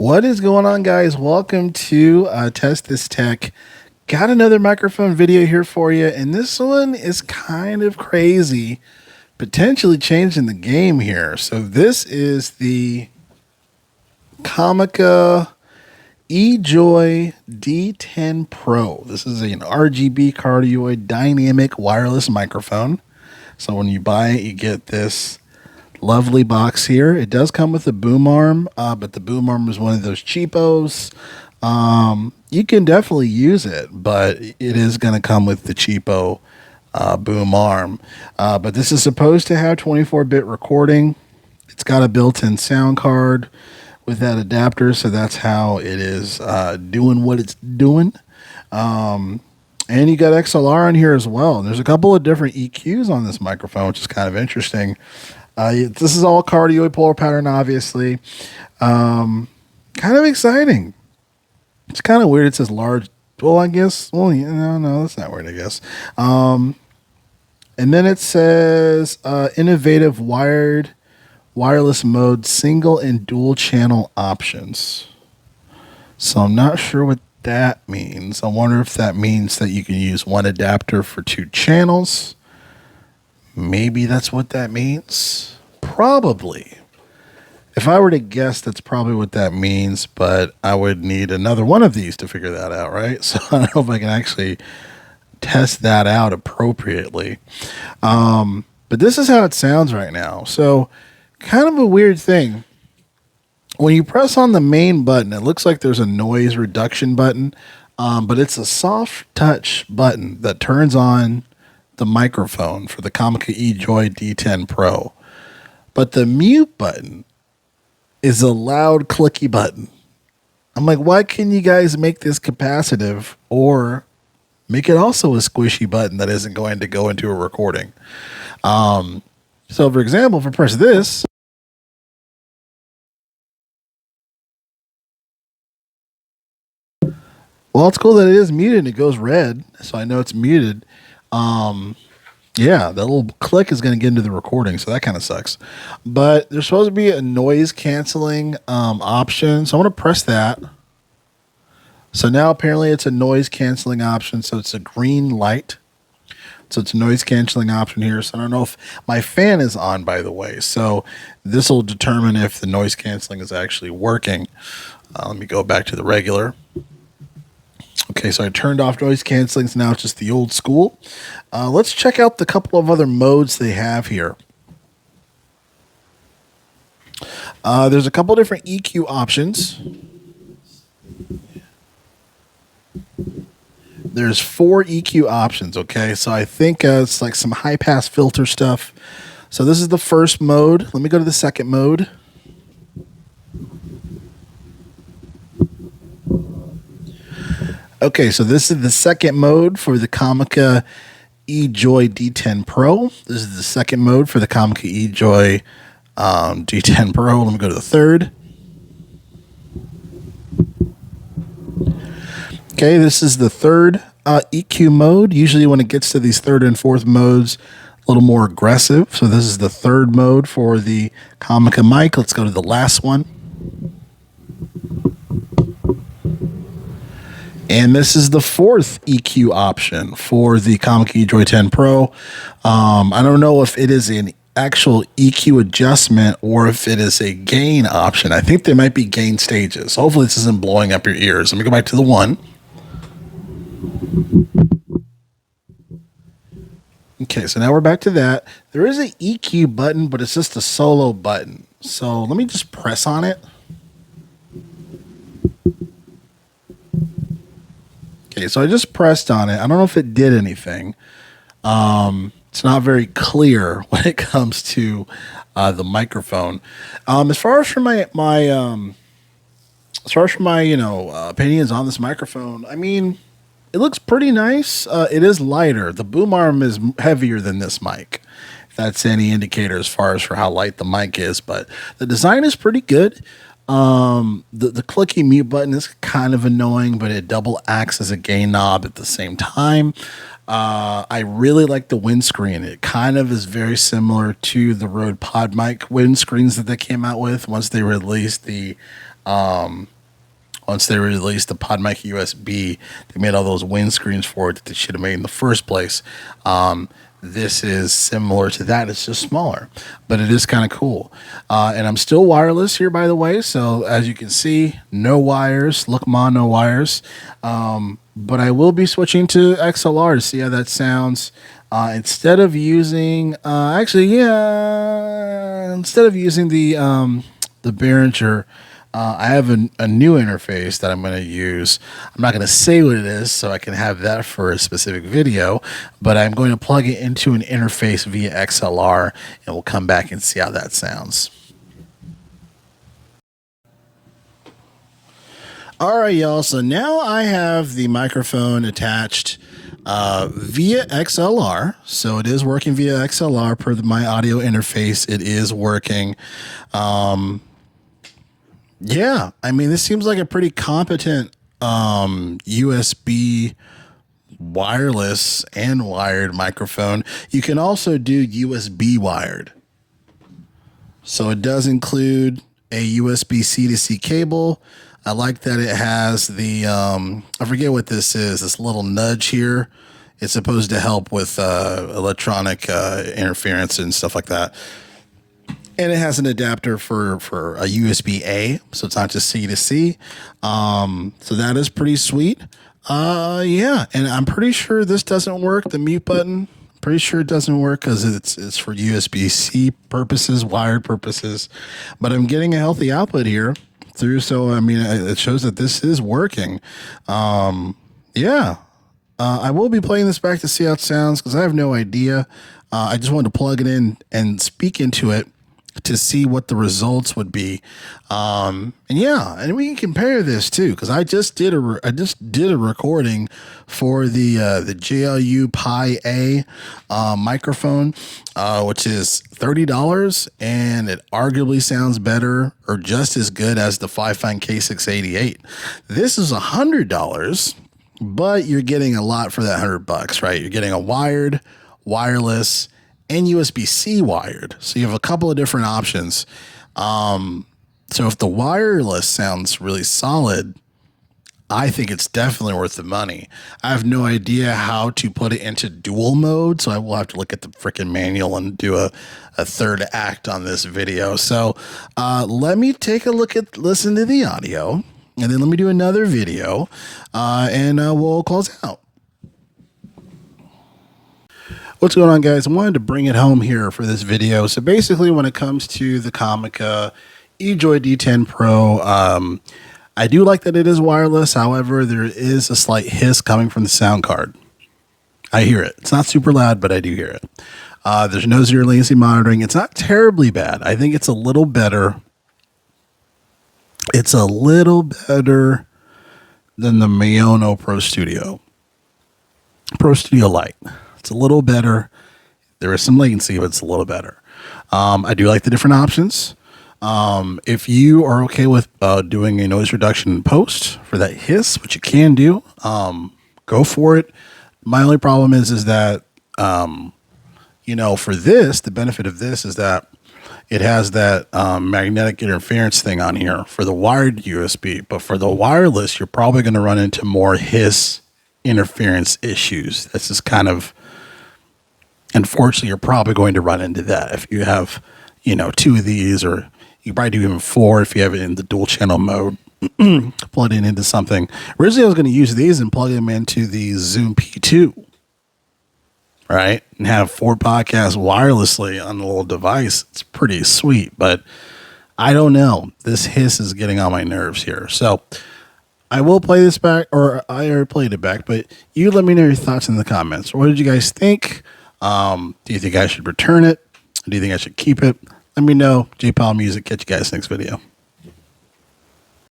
What is going on, guys? Welcome to Test This Tech. Got another microphone video here for you, and this one is kind of crazy, potentially changing the game here. So this is the Comica EJoy D10 Pro. This is an RGB cardioid dynamic wireless microphone. So when you buy it, you get this lovely box here. It does come with a boom arm, but the boom arm is one of those cheapos. You can definitely use it, but it is going to come with the cheapo boom arm. But this is supposed to have 24-bit recording. It's got a built-in sound card with that adapter, so that's how it is doing what it's doing. And you got XLR on here as well. And there's a couple of different EQs on this microphone, which is kind of interesting. This is all cardioid polar pattern, obviously. Kind of exciting. It's kind of weird. It says large. Well, I guess. Well, no, that's not weird, I guess. And then it says innovative wireless mode, single and dual channel options. So I'm not sure what that means. I wonder if that means that you can use one adapter for two channels. Maybe that's what that means. Probably. If I were to guess, that's probably what that means, but I would need another one of these to figure that out, right? So I don't know if I can actually test that out appropriately. But this is how it sounds right now. So kind of a weird thing. When you press on the main button, it looks like there's a noise reduction button, but it's a soft touch button that turns on the microphone for the Comica EJoy D10 Pro. But the mute button is a loud clicky button. I'm like, why can you guys make this capacitive or make it also a squishy button that isn't going to go into a recording? So for example, if I press this, well, it's cool that it is muted and it goes red, so I know it's muted. Yeah, that little click is going to get into the recording, so that kind of sucks. But there's supposed to be a noise canceling option, so I'm going to press that. So now apparently it's a noise canceling option, so it's a green light. So it's a noise canceling option here. So I don't know if my fan is on, by the way. So this will determine if the noise canceling is actually working. Let me go back to the regular. Okay, so I turned off noise canceling, so now it's just the old school. Let's check out the couple of other modes they have here. There's a couple different EQ options. There's 4 EQ options, okay? So I think it's like some high-pass filter stuff. So this is the first mode. Let me go to the second mode. Okay, so this is the second mode for the Comica EJoy D10 Pro. This is the second mode for the Comica EJoy D10 Pro. Let me go to the third. Okay, this is the third EQ mode. Usually when it gets to these third and fourth modes, a little more aggressive. So this is the third mode for the Comica mic. Let's go to the last one. And this is the fourth EQ option for the Comica EJoy 10 Pro. I don't know if it is an actual EQ adjustment or if it is a gain option. I think there might be gain stages. Hopefully this isn't blowing up your ears. Let me go back to the one. Okay, so now we're back to that. There is an EQ button, but it's just a solo button. So let me just press on it. Okay, so I just pressed on it. I don't know if it did anything. It's not very clear when it comes to the microphone. As far as for my opinions on this microphone, I mean, it looks pretty nice. It is lighter. The boom arm is heavier than this mic. If that's any indicator as far as for how light the mic is, but the design is pretty good. The clicky mute button is kind of annoying, but it double acts as a gain knob at the same time. I really like the windscreen. It kind of is very similar to the Rode Pod mic windscreens that they came out with once they released the Once they released the PodMic USB, they made all those windscreens for it that they should have made in the first place. This is similar to that. It's just smaller, but it is kind of cool. And I'm still wireless here, by the way. So as you can see, no wires. Look, no wires. But I will be switching to XLR to see how that sounds. Instead of using, instead of using the Behringer, I have a new interface that I'm going to use. I'm not going to say what it is so I can have that for a specific video, but I'm going to plug it into an interface via XLR, and we'll come back and see how that sounds. All right, y'all. So now I have the microphone attached via XLR. So it is working via XLR per my audio interface. It is working. Yeah, I mean, this seems like a pretty competent USB wireless and wired microphone. You can also do USB wired. So it does include a USB-C to C cable. I like that it has the, I forget what this is, this little nudge here. It's supposed to help with electronic interference and stuff like that. And it has an adapter for a USB-A, so it's not just C to C. So that is pretty sweet. Yeah, and I'm pretty sure this doesn't work, the mute button. Pretty sure it doesn't work because it's for USB-C purposes, wired purposes. But I'm getting a healthy output here through, so I mean, it shows that this is working. Yeah. I will be playing this back to see how it sounds because I have no idea. I just wanted to plug it in and speak into it to see what the results would be. And yeah, and we can compare this too, because I just did a recording for the JLU Pi A microphone, which is $30, and it arguably sounds better or just as good as the Fifine K688. This is $100, but you're getting a lot for that $100, right? You're getting a wired, wireless, and USB-C wired. So you have a couple of different options. So if the wireless sounds really solid, I think it's definitely worth the money. I have no idea how to put it into dual mode, so I will have to look at the freaking manual and do a third act on this video. So let me take a listen to the audio, and then let me do another video, and we'll close out. What's going on, guys? I wanted to bring it home here for this video. So basically, when it comes to the Comica EJoy D10 Pro, I do like that it is wireless. However, there is a slight hiss coming from the sound card. I hear it. It's not super loud, but I do hear it. There's no zero latency monitoring. It's not terribly bad. I think it's a little better. It's a little better than the Maono Pro Studio Lite. It's a little better. There is some latency, but it's a little better. I do like the different options. If you are okay with doing a noise reduction in post for that hiss, which you can do, go for it. My only problem is that, for this, the benefit of this is that it has that magnetic interference thing on here for the wired USB. But for the wireless, you're probably going to run into more hiss interference issues. This is kind of... Unfortunately, you're probably going to run into that if you have, 2 of these, or you probably do even 4 if you have it in the dual channel mode, plug it into something. Originally, I was going to use these and plug them into the Zoom P2, right? And have 4 podcasts wirelessly on the little device. It's pretty sweet, but I don't know. This hiss is getting on my nerves here. So I will play this back, or I already played it back, but you let me know your thoughts in the comments. What did you guys think? Do you think I should return it? Do you think I should keep it? Let me know. JPal Music. Catch you guys next video.